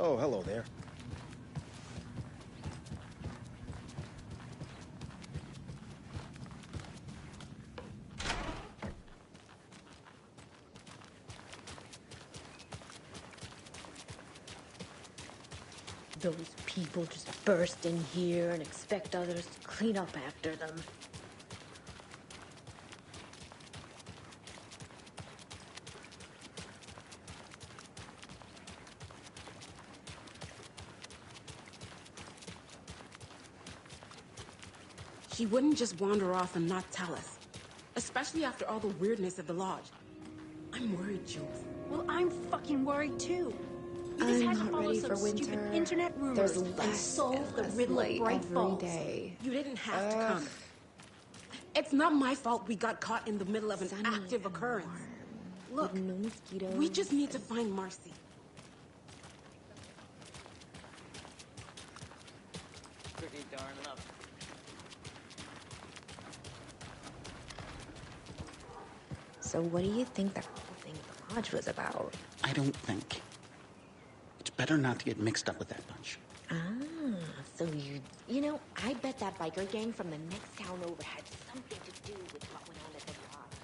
Oh, hello there. Those people just burst in here and expect others to clean up after them. She wouldn't just wander off and not tell us. Especially after all the weirdness at the lodge. I'm worried, Jules. Well, I'm fucking worried too. You I'm just had to not follow ready some for winter. stupid internet rumors There's and less solve the and less riddle of light Bright every Falls. day. You didn't have to come. It's not my fault we got caught in the middle of an Sunny active and occurrence. warm, Look, with no mosquitoes. we just need to find Marcy. Pretty darn enough. So what do you think that whole thing at the lodge was about? I don't think. It's better not to get mixed up with that bunch. Ah, so you know, I bet that biker gang from the next town over had something to do with what went on at the lodge.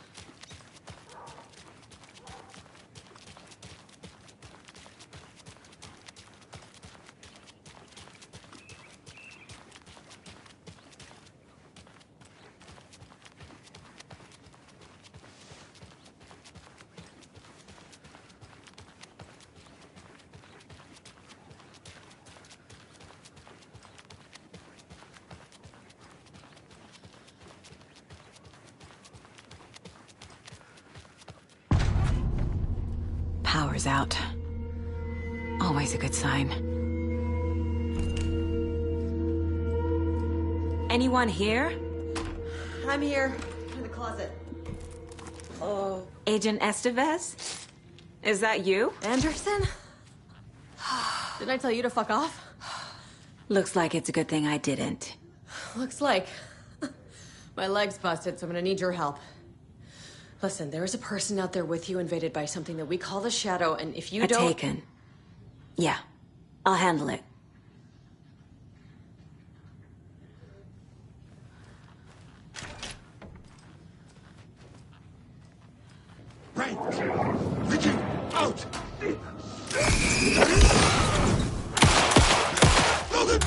Power's out. Always a good sign. Anyone here? I'm here, in the closet. Oh. Agent Estevez? Is that you? Anderson? Didn't I tell you to fuck off? Looks like it's a good thing I didn't. Looks like. My leg's busted, so I'm gonna need your help. Listen, there is a person out there with you invaded by something that we call the Shadow, and if you don't... Taken. Yeah, I'll handle it. Right! Richard, out! Logan!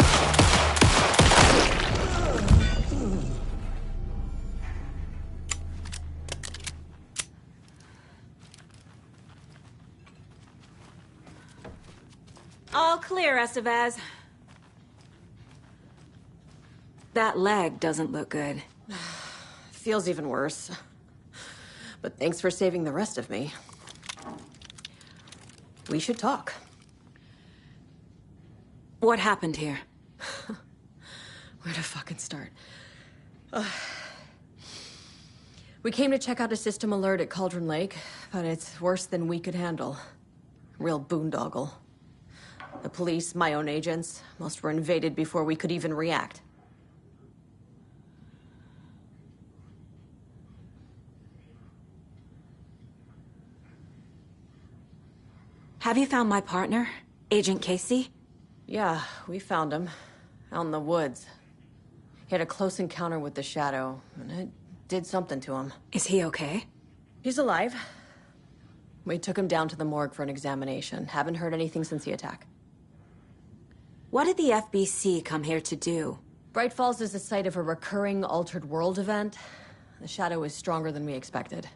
All clear, Estevez. That leg doesn't look good. Feels even worse. But thanks for saving the rest of me. We should talk. What happened here? Where to fucking start? We came to check out a system alert at Cauldron Lake, but it's worse than we could handle. Real boondoggle. The police, my own agents, most were invaded before we could even react. Have you found my partner, Agent Casey? Yeah, we found him. Out in the woods. He had a close encounter with the Shadow, and it did something to him. Is he okay? He's alive. We took him down to the morgue for an examination. Haven't heard anything since the attack. What did the FBC come here to do? Bright Falls is the site of a recurring Altered World event. The Shadow is stronger than we expected.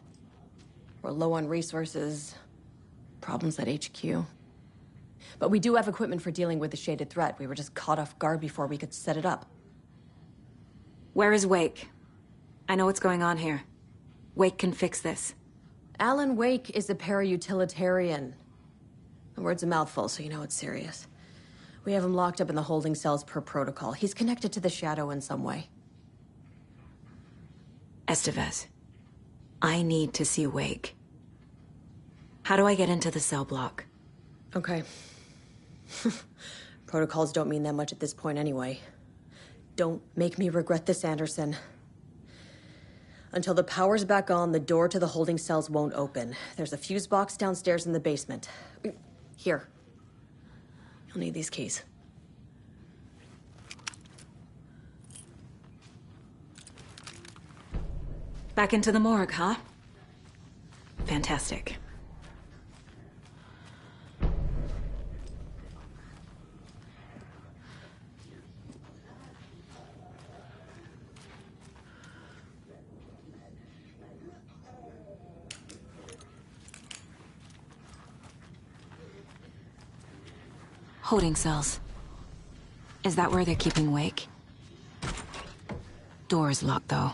We're low on resources, problems at HQ. But we do have equipment for dealing with the shaded threat. We were just caught off guard before we could set it up. Where is Wake? I know what's going on here. Wake can fix this. Alan Wake is a para-utilitarian. The word's a mouthful, so you know it's serious. We have him locked up in the holding cells per protocol. He's connected to the Shadow in some way. Estevez, I need to see Wake. How do I get into the cell block? Okay. Protocols don't mean that much at this point anyway. Don't make me regret this, Anderson. Until the power's back on, the door to the holding cells won't open. There's a fuse box downstairs in the basement. Here. I'll need these keys. Back into the morgue, huh? Fantastic. Holding cells. Is that where they're keeping Wake? Door's locked, though.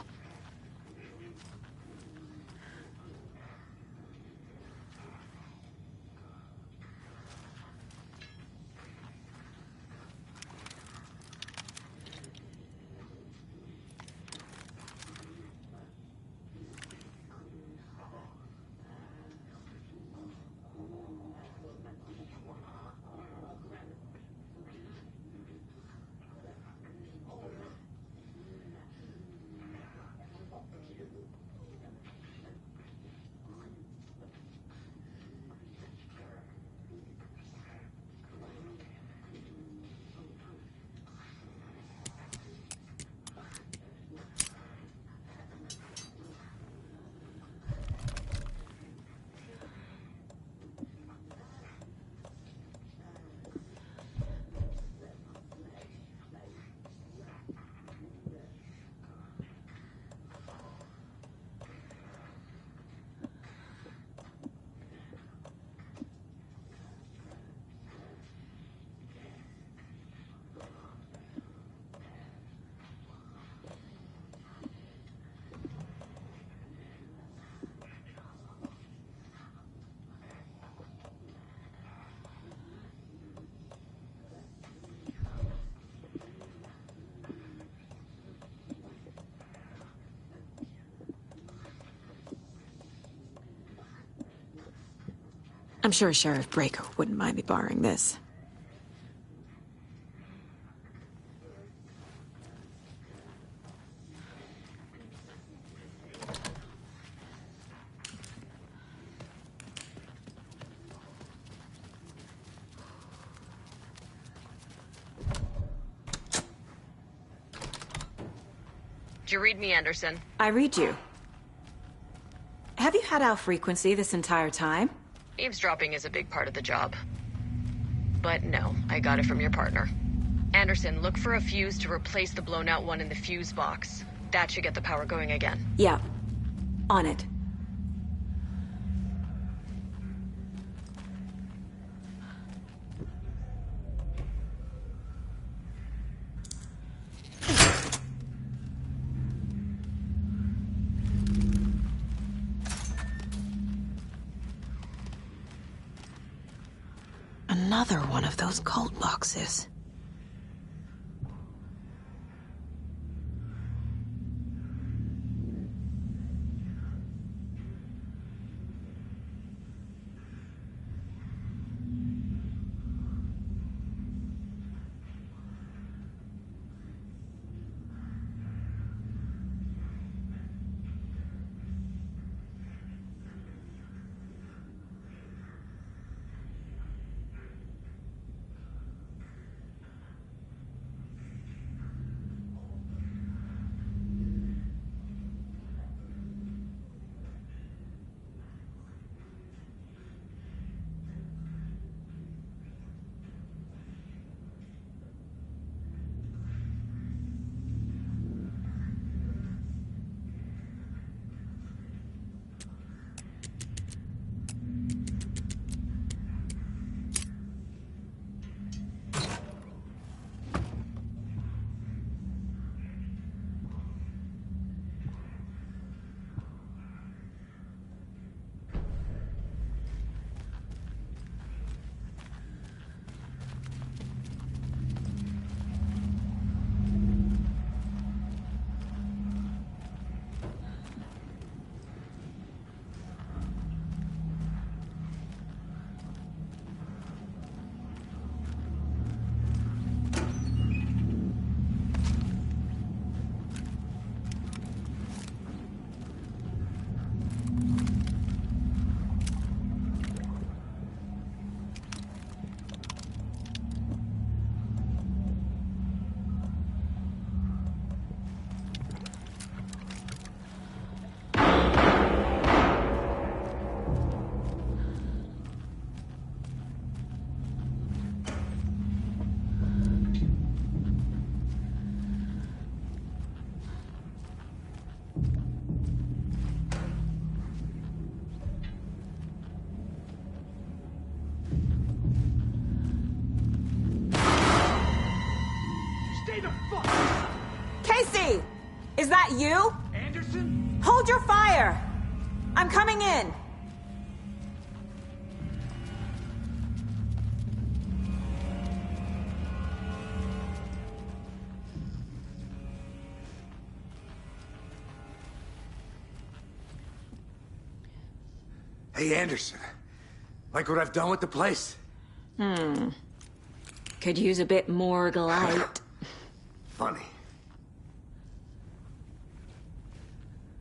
I'm sure Sheriff Breaker wouldn't mind me borrowing this. Did you read me, Anderson? I read you. Have you had our frequency this entire time? Eavesdropping is a big part of the job. But no, I got it from your partner. Anderson, look for a fuse to replace the blown out one in the fuse box. That should get the power going again. Yeah. On it. Another one of those cult boxes. Stay the fuck! Casey! Is that you? Anderson? Hold your fire! I'm coming in! Hey, Anderson. Like what I've done with the place? Could use a bit more light. Funny.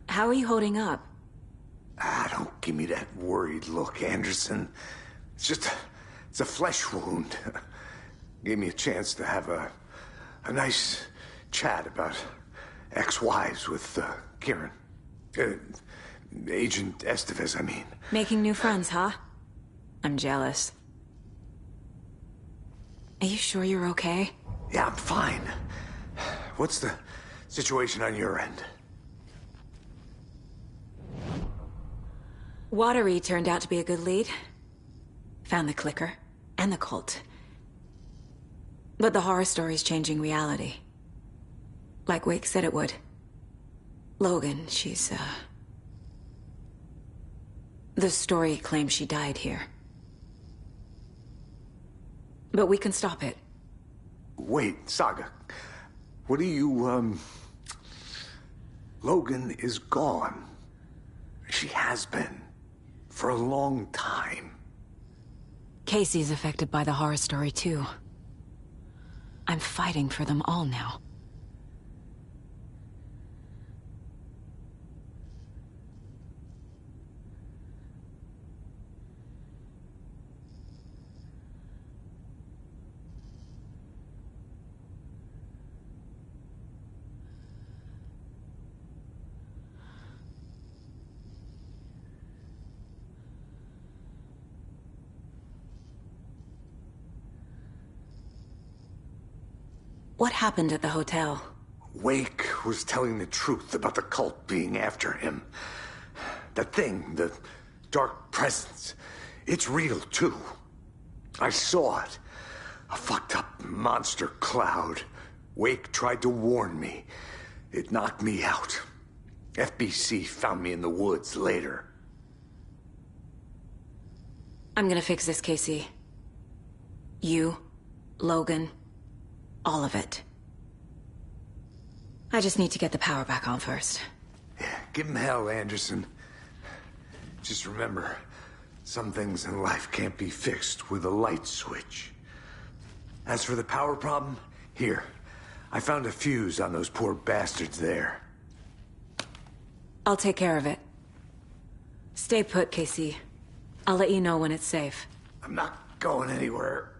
How are you holding up? Don't give me that worried look, Anderson. It's a flesh wound. Gave me a chance to have a nice chat about ex-wives with Kieran. Agent Estevez, I mean. Making new friends, huh? I'm jealous. Are you sure you're okay? Yeah, I'm fine. What's the situation on your end? Watery turned out to be a good lead. Found the clicker and the cult. But the horror story's changing reality. Like Wake said it would. Logan, she's, the story claims she died here. But we can stop it. Wait, Saga. What do you, Logan is gone. She has been. For a long time. Casey's affected by the horror story, too. I'm fighting for them all now. What happened at the hotel? Wake was telling the truth about the cult being after him. That thing, the dark presence, it's real too. I saw it. A fucked up monster cloud. Wake tried to warn me. It knocked me out. FBC found me in the woods later. I'm gonna fix this, Casey. You, Logan, all of it. I just need to get the power back on first. Yeah, give him hell, Anderson. Just remember, some things in life can't be fixed with a light switch. As for the power problem, here. I found a fuse on those poor bastards there. I'll take care of it. Stay put, Casey. I'll let you know when it's safe. I'm not going anywhere.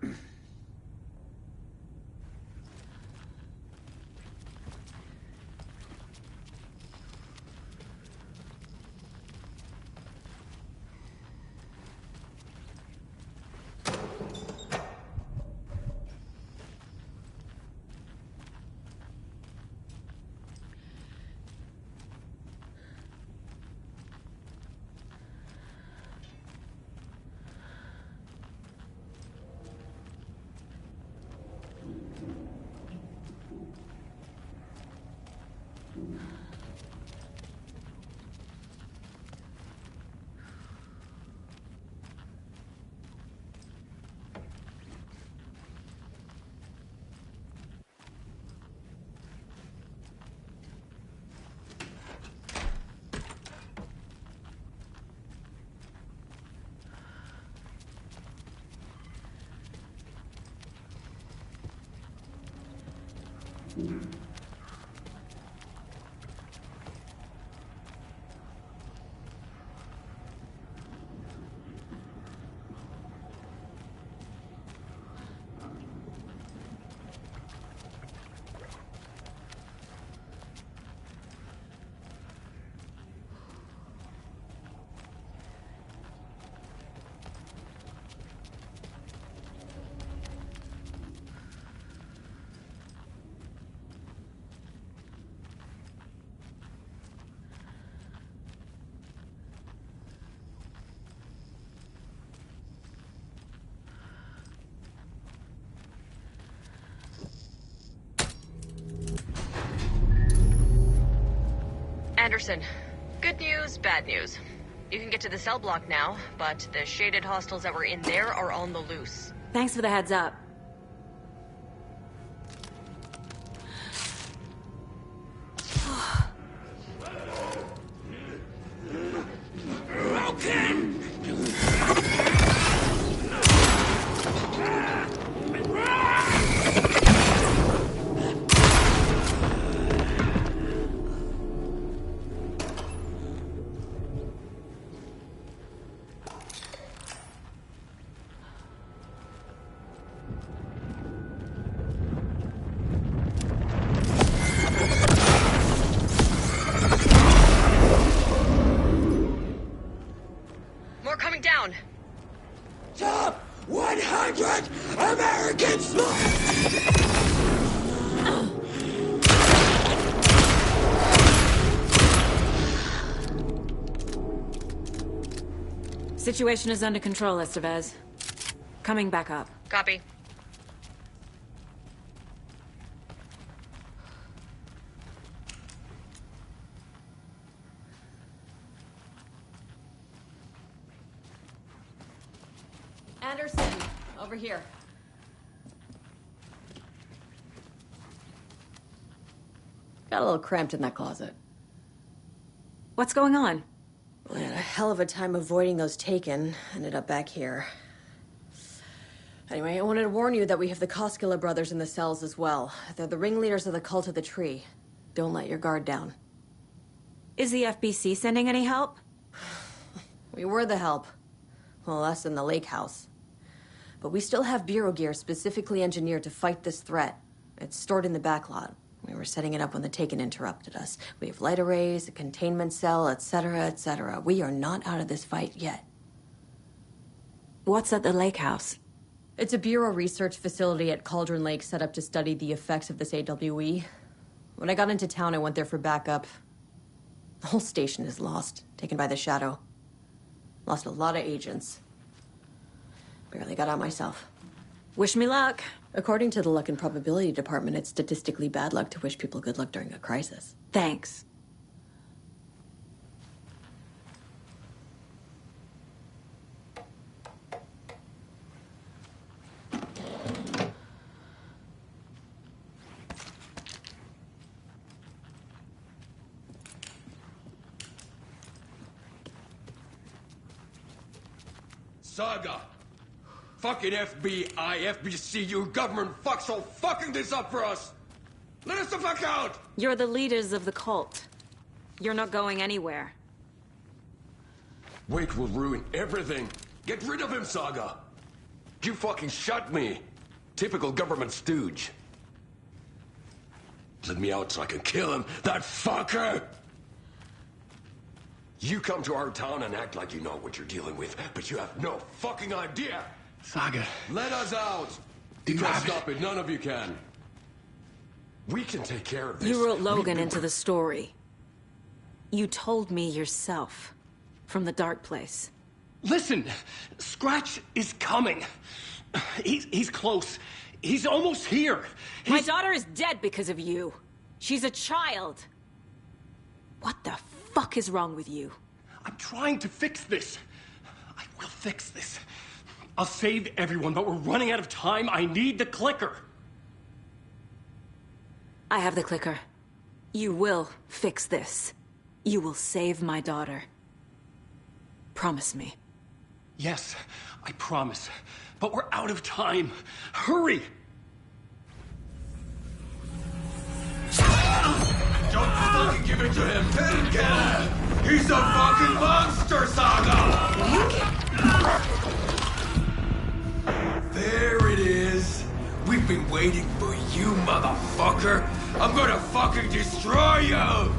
Anderson, good news, bad news. You can get to the cell block now, but the shaded hostiles that were in there are on the loose. Thanks for the heads up. More coming down. Top 100 Americans! Situation is under control, Estevez. Coming back up. Copy. Anderson, over here. Got a little cramped in that closet. What's going on? I had a hell of a time avoiding those taken. Ended up back here. Anyway, I wanted to warn you that we have the Koskela brothers in the cells as well. They're the ringleaders of the Cult of the Tree. Don't let your guard down. Is the FBC sending any help? We were the help. Well, us in the lake house. But we still have Bureau gear specifically engineered to fight this threat. It's stored in the backlot. We were setting it up when the Taken interrupted us. We have light arrays, a containment cell, etc., etc. We are not out of this fight yet. What's at the lake house? It's a Bureau research facility at Cauldron Lake set up to study the effects of this AWE. When I got into town, I went there for backup. The whole station is lost, taken by the Shadow. Lost a lot of agents. Barely got out myself. Wish me luck. According to the Luck and Probability Department, it's statistically bad luck to wish people good luck during a crisis. Thanks. Saga! Fucking FBI, FBC, your government fucks all fucking this up for us! Let us the fuck out! You're the leaders of the cult. You're not going anywhere. Wake will ruin everything. Get rid of him, Saga! You fucking shot me! Typical government stooge. Let me out so I can kill him, that fucker! You come to our town and act like you know what you're dealing with, but you have no fucking idea! Saga. Let us out! Do you Can't have stop it, none of you can. We can take care of this. You wrote Logan into the story. You told me yourself. From the dark place. Listen, Scratch is coming. He's close. He's almost here. My daughter is dead because of you. She's a child. What the fuck is wrong with you? I'm trying to fix this. I will fix this. I'll save everyone, but we're running out of time. I need the clicker. I have the clicker. You will fix this. You will save my daughter. Promise me. Yes, I promise. But we're out of time. Hurry! Don't fucking give it to him! He's a fucking monster, Saga! There it is! We've been waiting for you, motherfucker! I'm gonna fucking destroy you!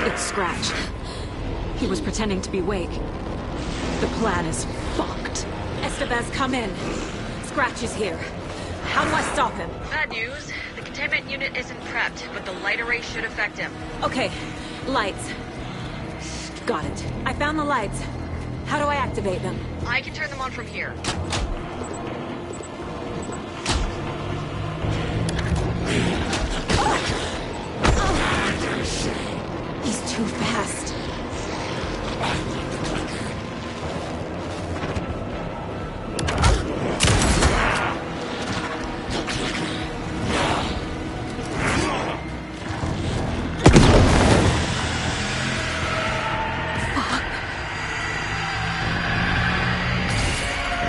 It's Scratch. He was pretending to be Wake. The plan is fucked. Estevez, come in. Scratch is here. How do I stop him? Bad news. The containment unit isn't prepped, but the light array should affect him. Okay, lights. Got it. I found the lights. How do I activate them? I can turn them on from here. He's too fast.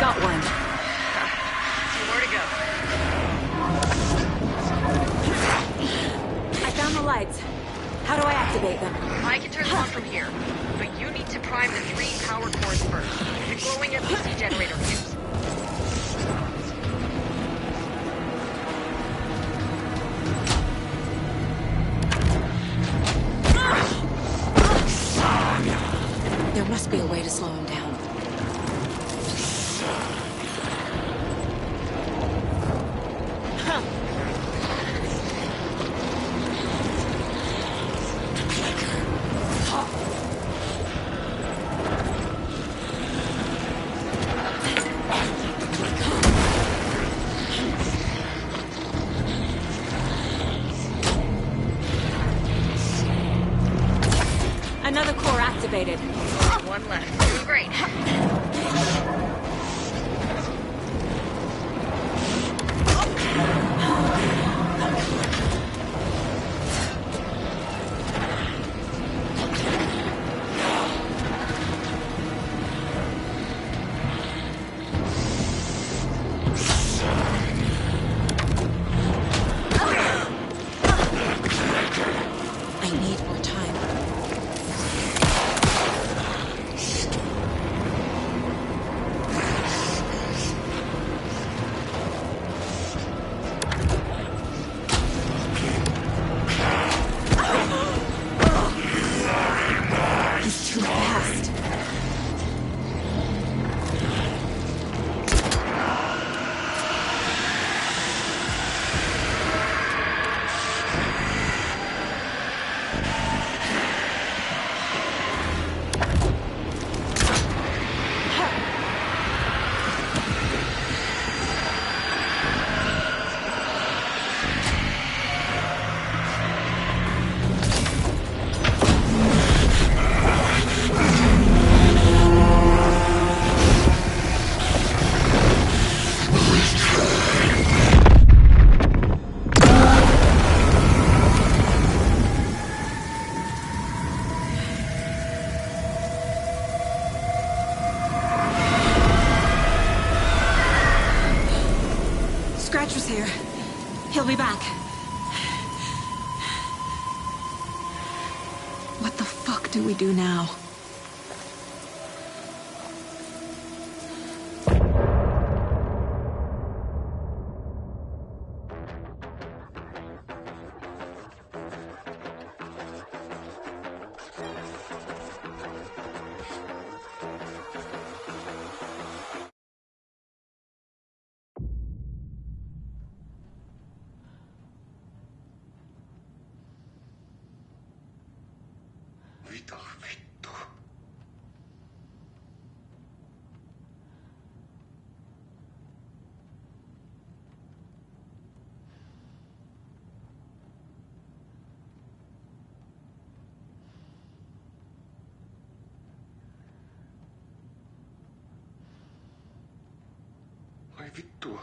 Got one. Where to go? I found the lights. How do I activate them? I can turn them on from here. But you need to prime the 3 power cores first. The glowing FPC generator fuse. There must be a way to slow him down. Another core activated. One left. Doing great. I need more time. He's too fast. Scratch was here. He'll be back. What the fuck do we do now? Ai vittua.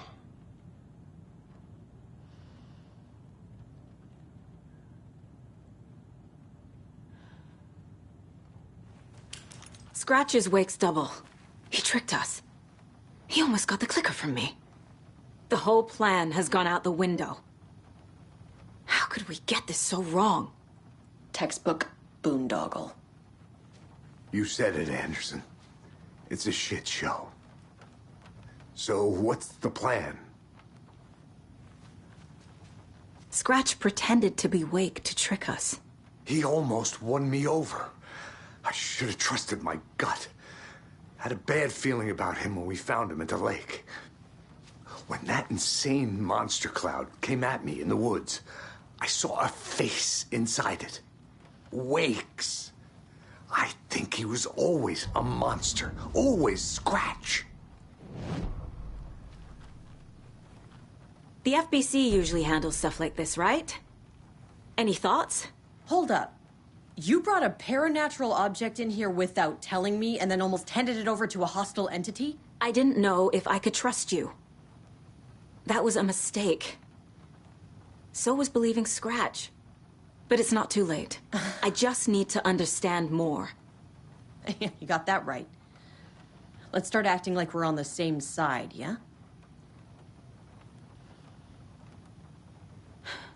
Scratch is Wake's double. He tricked us. He almost got the clicker from me. The whole plan has gone out the window. How could we get this so wrong? Textbook boondoggle. You said it, Anderson. It's a shit show. So what's the plan? Scratch pretended to be Wake to trick us. He almost won me over. I should have trusted my gut. Had a bad feeling about him when we found him at the lake. When that insane monster cloud came at me in the woods, I saw a face inside it. Wake's. I think he was always a monster. Always Scratch. The FBC usually handles stuff like this, right? Any thoughts? Hold up. You brought a paranatural object in here without telling me and then almost handed it over to a hostile entity? I didn't know if I could trust you. That was a mistake. So was believing Scratch. But it's not too late. I just need to understand more. You got that right. Let's start acting like we're on the same side, yeah?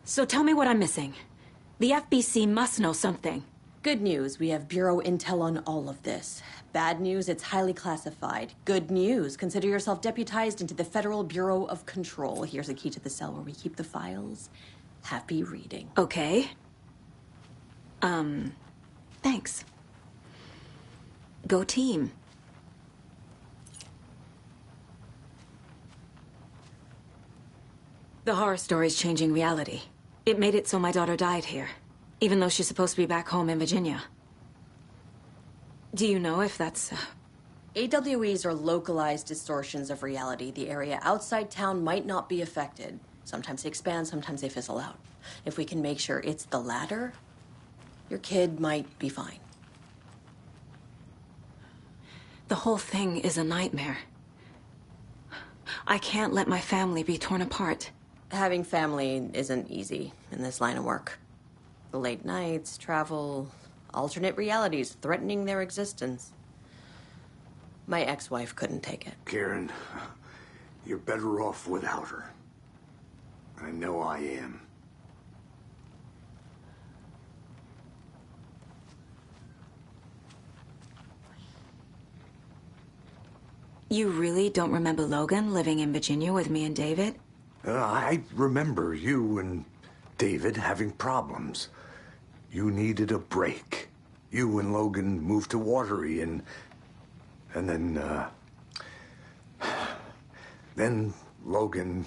So tell me what I'm missing. The FBC must know something. Good news, we have Bureau intel on all of this. Bad news, it's highly classified. Good news, consider yourself deputized into the Federal Bureau of Control. Here's a key to the cell where we keep the files. Happy reading. Okay. Thanks. Go team. The horror story's changing reality. It made it so my daughter died here, even though she's supposed to be back home in Virginia. Do you know if that's... AWEs are localized distortions of reality. The area outside town might not be affected. Sometimes they expand, sometimes they fizzle out. If we can make sure it's the latter, your kid might be fine. The whole thing is a nightmare. I can't let my family be torn apart. Having family isn't easy in this line of work. The late nights, travel, alternate realities threatening their existence. My ex-wife couldn't take it. Karen, you're better off without her. I know I am. You really don't remember Logan living in Virginia with me and David? I remember you and David having problems. You needed a break. You and Logan moved to Watery and then Logan,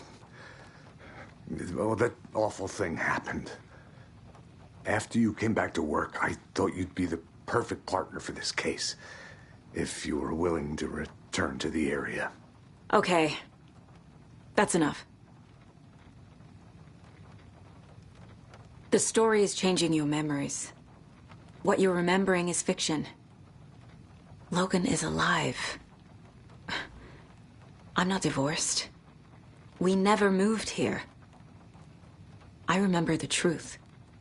well, that awful thing happened. After you came back to work, I thought you'd be the perfect partner for this case, if you were willing to return to the area. Okay. That's enough. The story is changing your memories. What you're remembering is fiction. Logan is alive. I'm not divorced. We never moved here. I remember the truth.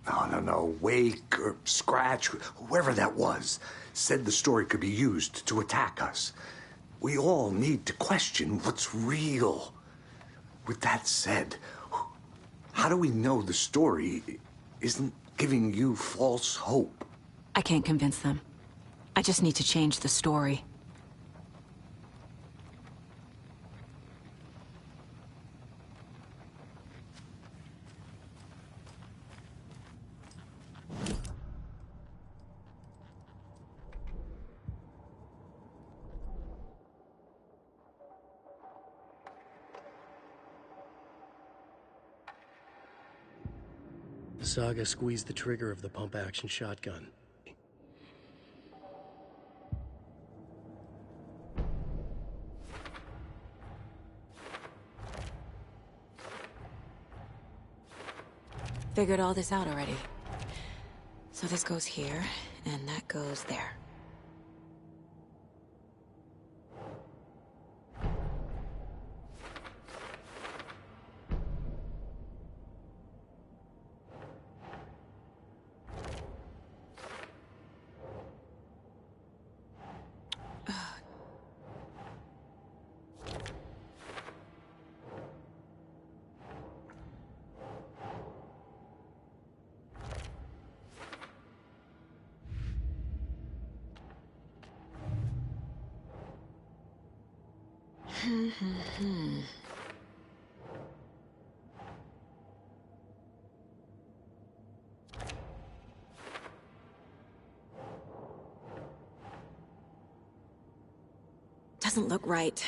No. Wake or Scratch, whoever that was, said the story could be used to attack us. We all need to question what's real. With that said, how do we know the story isn't giving you false hope? I can't convince them. I just need to change the story. Saga squeezed the trigger of the pump-action shotgun. Figured all this out already. So this goes here, and that goes there. doesn't look right.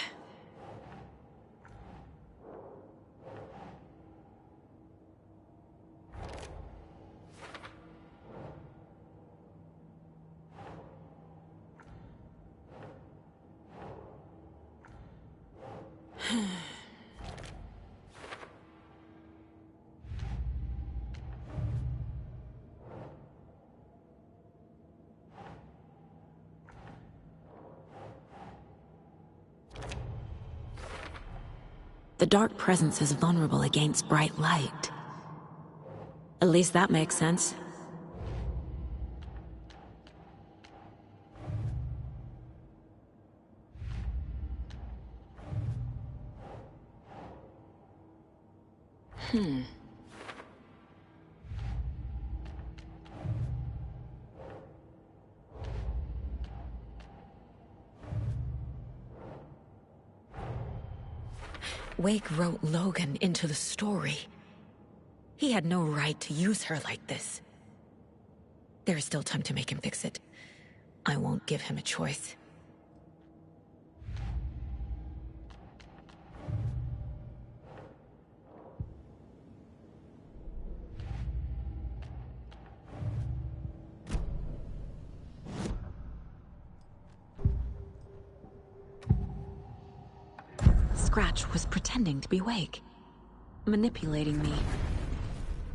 The Dark Presence is vulnerable against bright light. At least that makes sense. Wake wrote Logan into the story. He had no right to use her like this. There is still time to make him fix it. I won't give him a choice. Scratch was pretending to be Wake, manipulating me.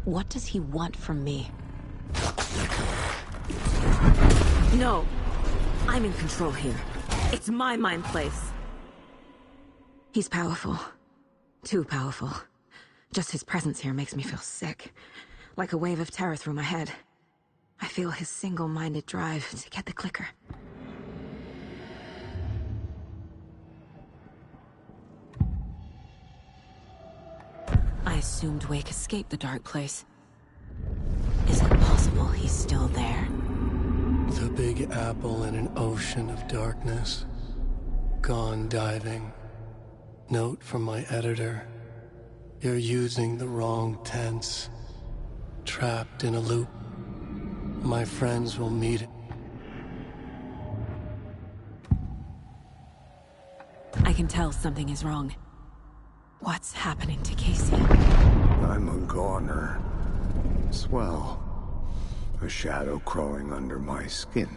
What does he want from me? No! I'm in control here. It's my mind place. He's powerful. Too powerful. Just his presence here makes me feel sick. Like a wave of terror through my head. I feel his single-minded drive to get the clicker. I assumed Wake escaped the dark place. Is it possible he's still there? The Big Apple in an ocean of darkness. Gone diving. Note from my editor. You're using the wrong tense. Trapped in a loop. My friends will meet. I can tell something is wrong. What's happening to Casey? I'm a goner. Swell. A shadow crawling under my skin.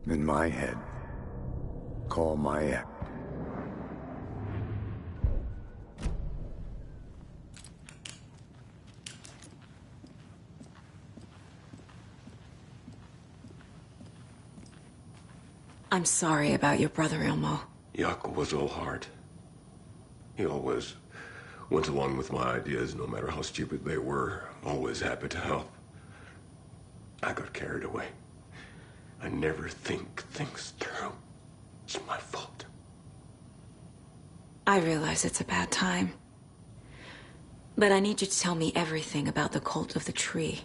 In my head. Call my ex. I'm sorry about your brother, Ilmo. Yaakov was all heart. He always went along with my ideas, no matter how stupid they were. Always happy to help. I got carried away. I never think things through. It's my fault. I realize it's a bad time. But I need you to tell me everything about the Cult of the Tree.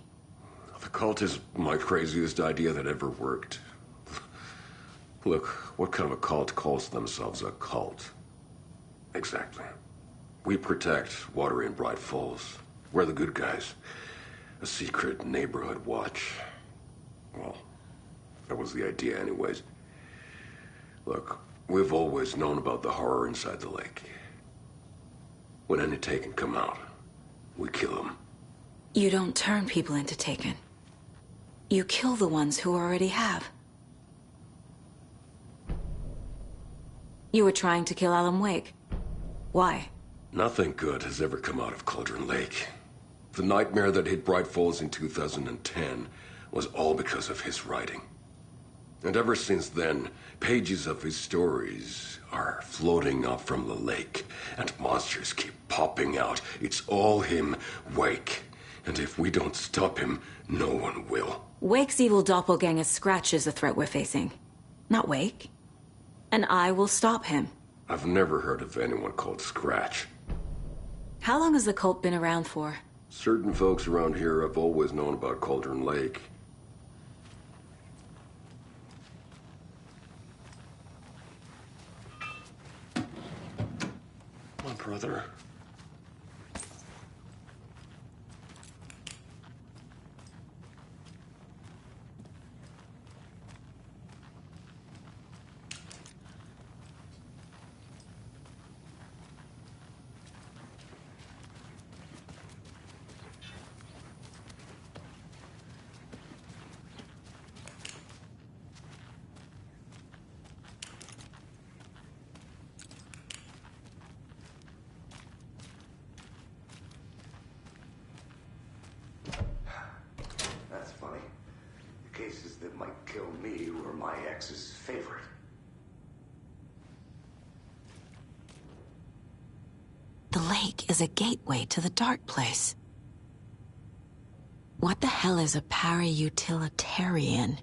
The cult is my craziest idea that ever worked. Look, what kind of a cult calls themselves a cult? Exactly. We protect Water in Bright Falls. We're the good guys. A secret neighborhood watch. Well, that was the idea anyways. Look, we've always known about the horror inside the lake. When any Taken come out, we kill them. You don't turn people into Taken. You kill the ones who already have. You were trying to kill Alan Wake. Why? Nothing good has ever come out of Cauldron Lake. The nightmare that hit Bright Falls in 2010 was all because of his writing. And ever since then, pages of his stories are floating up from the lake, and monsters keep popping out. It's all him, Wake. And if we don't stop him, no one will. Wake's evil doppelganger Scratch is the threat we're facing, not Wake. And I will stop him. I've never heard of anyone called Scratch. How long has the cult been around for? Certain folks around here have always known about Cauldron Lake. My brother. might kill me were my ex's favorite. The lake is a gateway to the dark place. What the hell is a para-utilitarian?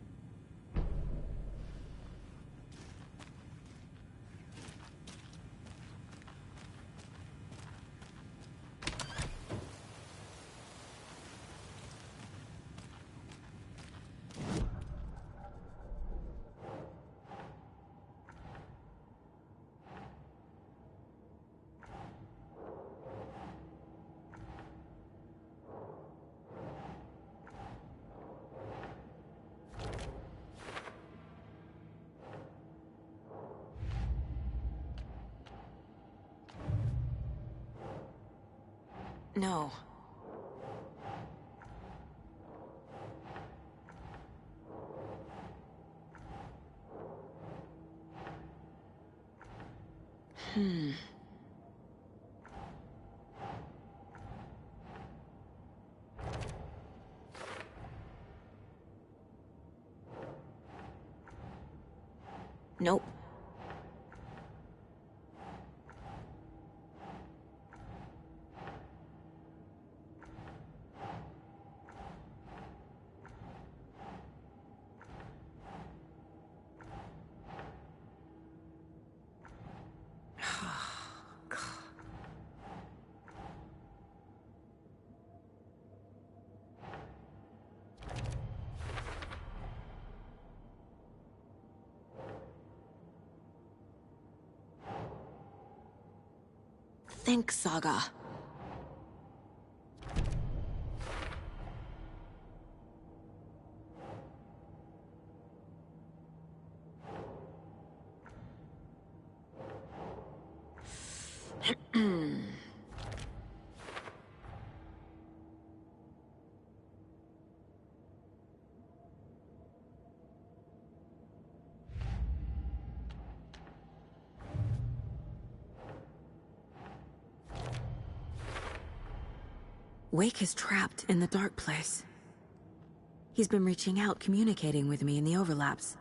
No. Nope. Think, Saga. Wake is trapped in the dark place. He's been reaching out, communicating with me in the overlaps.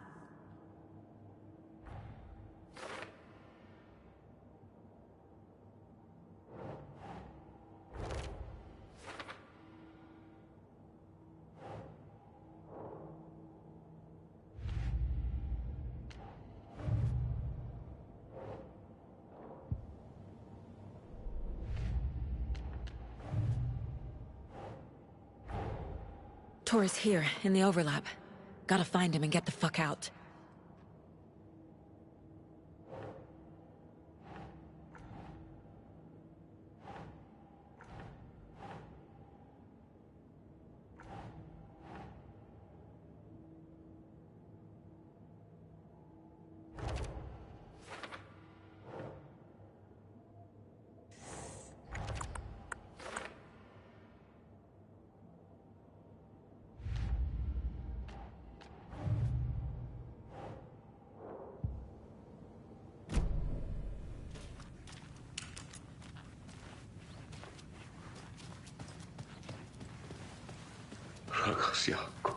Tor's here, in the overlap. Gotta find him and get the fuck out. Ragazziaco.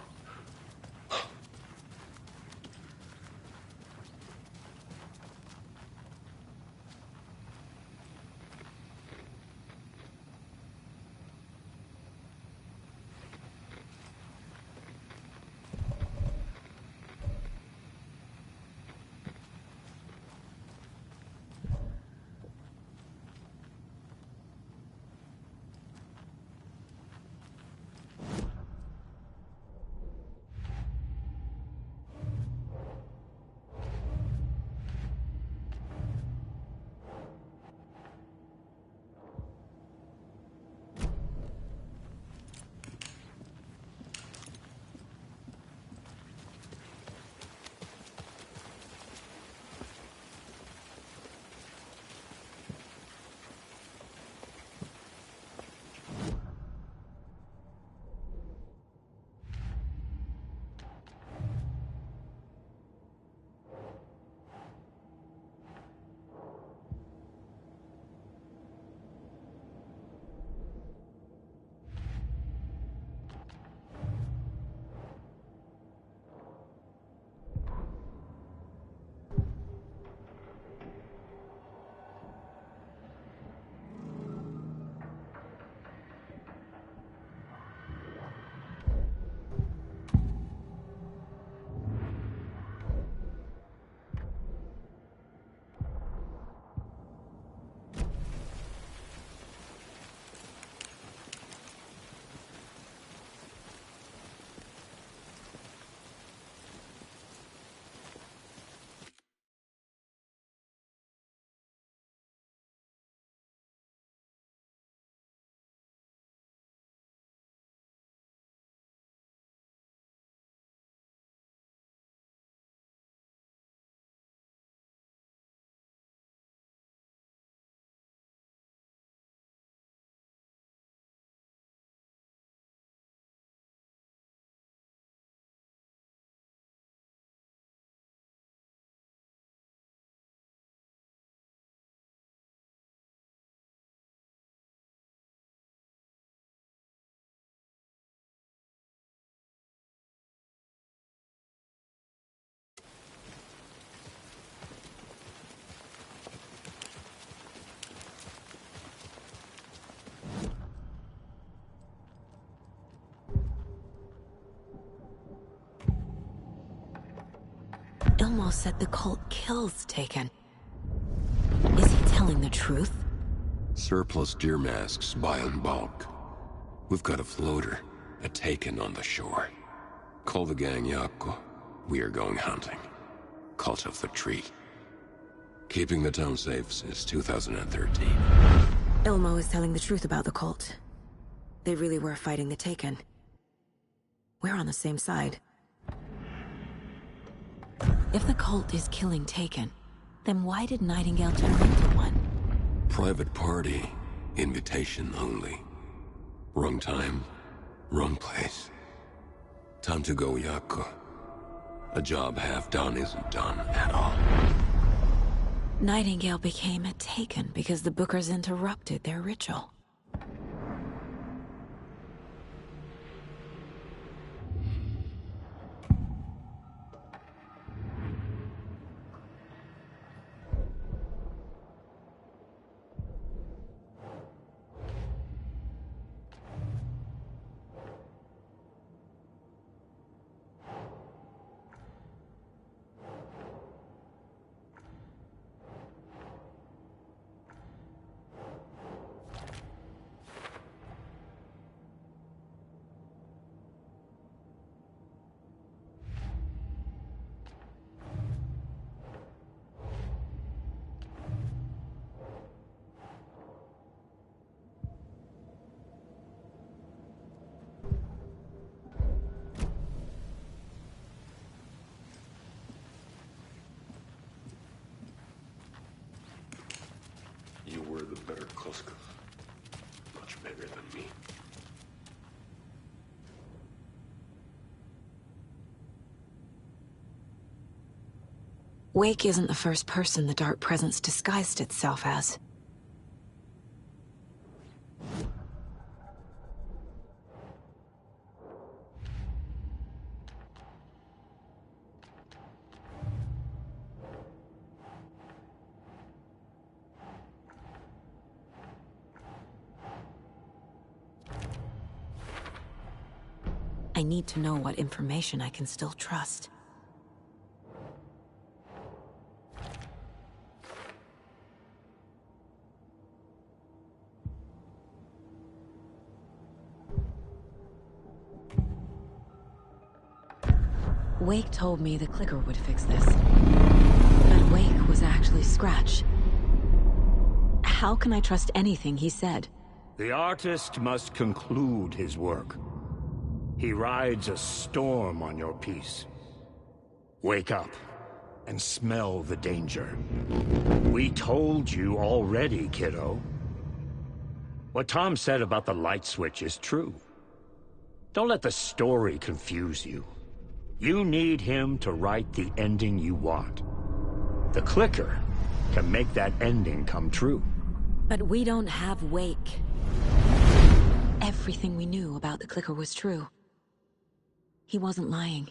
Ilmo said the cult kills Taken. Is he telling the truth? Surplus deer masks buy in bulk. We've got a floater, a Taken on the shore. Call the gang Yako. We are going hunting. Cult of the Tree. Keeping the town safe since 2013. Ilmo is telling the truth about the cult. They really were fighting the Taken. We're on the same side. If the cult is killing Taken, then why did Nightingale turn into one? Private party. Invitation only. Wrong time, wrong place. Time to go, Yako. A job half done isn't done at all. Nightingale became a Taken because the Bookers interrupted their ritual. You were the better Kuska. Much bigger than me. Wake isn't the first person the Dark Presence disguised itself as. I need to know what information I can still trust. Wake told me the clicker would fix this. But Wake was actually Scratch. How can I trust anything he said? The artist must conclude his work. He rides a storm on your piece. Wake up and smell the danger. We told you already, kiddo. What Tom said about the light switch is true. Don't let the story confuse you. You need him to write the ending you want. The clicker can make that ending come true. But we don't have Wake. Everything we knew about the clicker was true. He wasn't lying.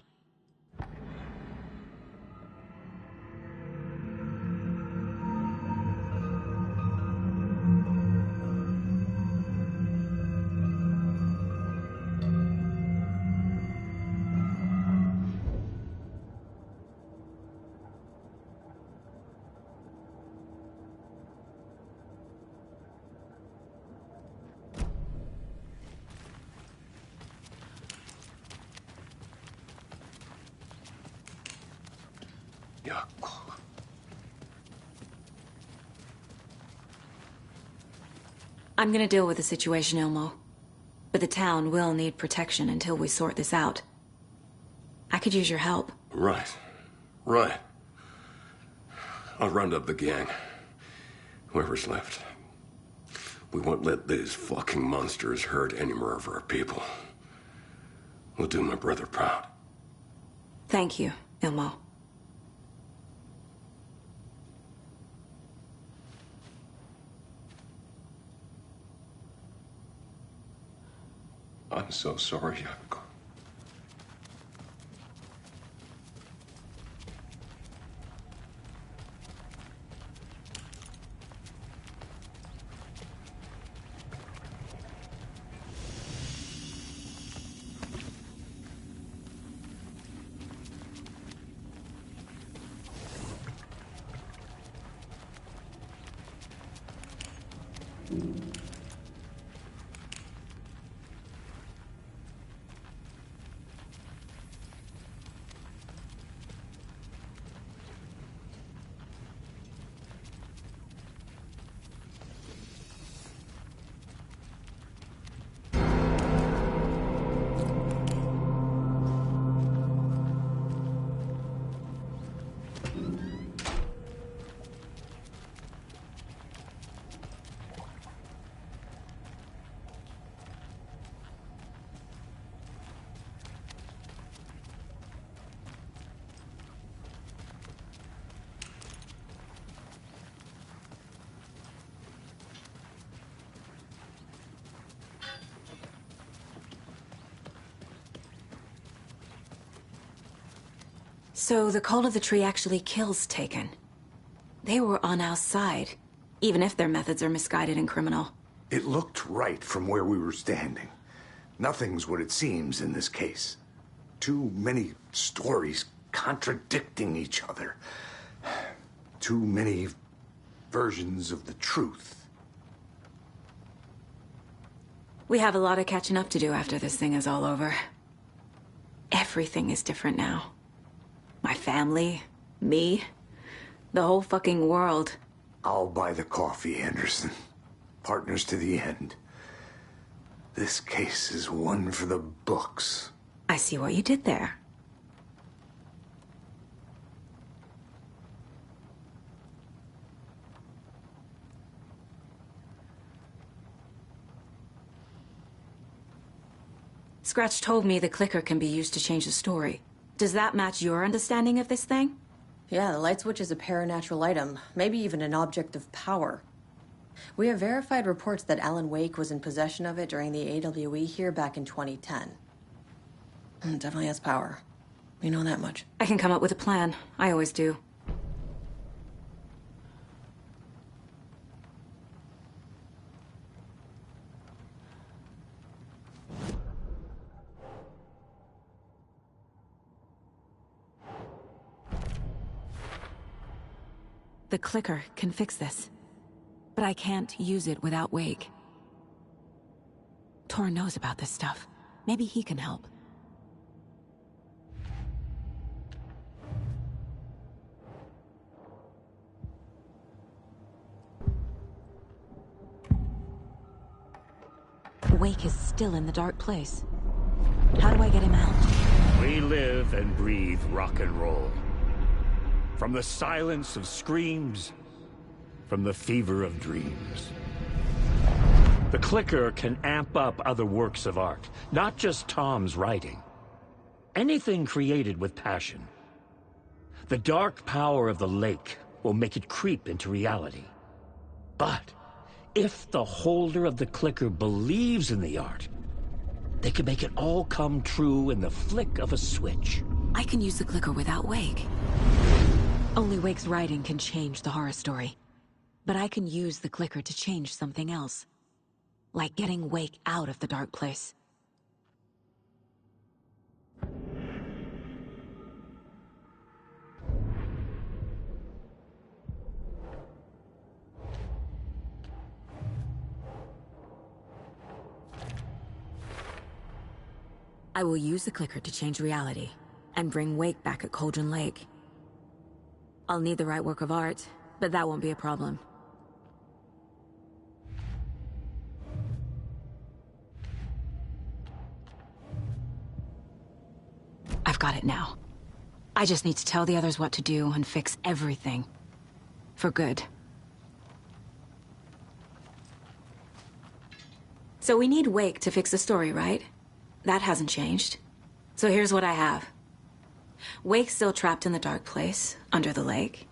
I'm gonna deal with the situation, Ilmo. But the town will need protection until we sort this out. I could use your help. Right. I'll round up the gang. Whoever's left. We won't let these fucking monsters hurt any more of our people. We'll do my brother proud. Thank you, Ilmo. I'm so sorry, Yako. So the Cult of the Tree actually kills Taken. They were on our side, even if their methods are misguided and criminal. It looked right from where we were standing. Nothing's what it seems in this case. Too many stories contradicting each other. Too many versions of the truth. We have a lot of catching up to do after this thing is all over. Everything is different now. My family, me, the whole fucking world. I'll buy the coffee, Anderson. Partners to the end. This case is one for the books. I see what you did there. Scratch told me the clicker can be used to change the story. Does that match your understanding of this thing? Yeah, the light switch is a paranatural item, maybe even an object of power. We have verified reports that Alan Wake was in possession of it during the AWE here back in 2010. It definitely has power. We know that much. I can come up with a plan. I always do. The clicker can fix this. But I can't use it without Wake. Tor knows about this stuff. Maybe he can help. Wake is still in the dark place. How do I get him out? We live and breathe rock and roll. From the silence of screams, from the fever of dreams. The clicker can amp up other works of art, not just Tom's writing. Anything created with passion. The dark power of the lake will make it creep into reality. But if the holder of the clicker believes in the art, they can make it all come true in the flick of a switch. I can use the clicker without Wake. Only Wake's writing can change the horror story. But I can use the clicker to change something else. Like getting Wake out of the dark place. I will use the clicker to change reality, and bring Wake back at Cauldron Lake. I'll need the right work of art, but that won't be a problem. I've got it now. I just need to tell the others what to do and fix everything. For good. So we need Wake to fix the story, right? That hasn't changed. So here's what I have. Wake's still trapped in the dark place, under the lake.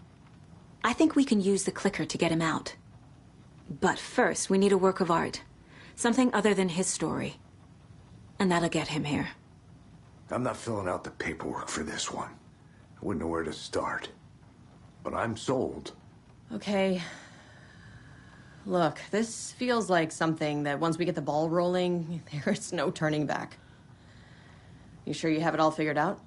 I think we can use the clicker to get him out. But first, we need a work of art. Something other than his story. And that'll get him here. I'm not filling out the paperwork for this one. I wouldn't know where to start. But I'm sold. Okay. Look, this feels like something that once we get the ball rolling, there's no turning back. You sure you have it all figured out?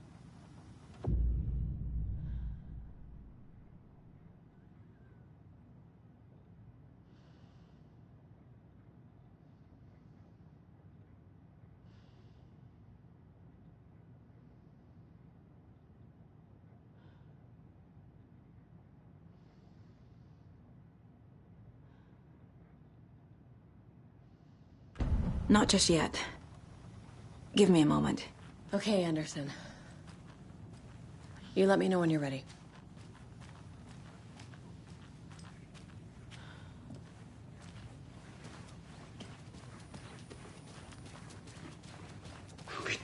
Not just yet. Give me a moment. Okay, Anderson. You let me know when you're ready. Be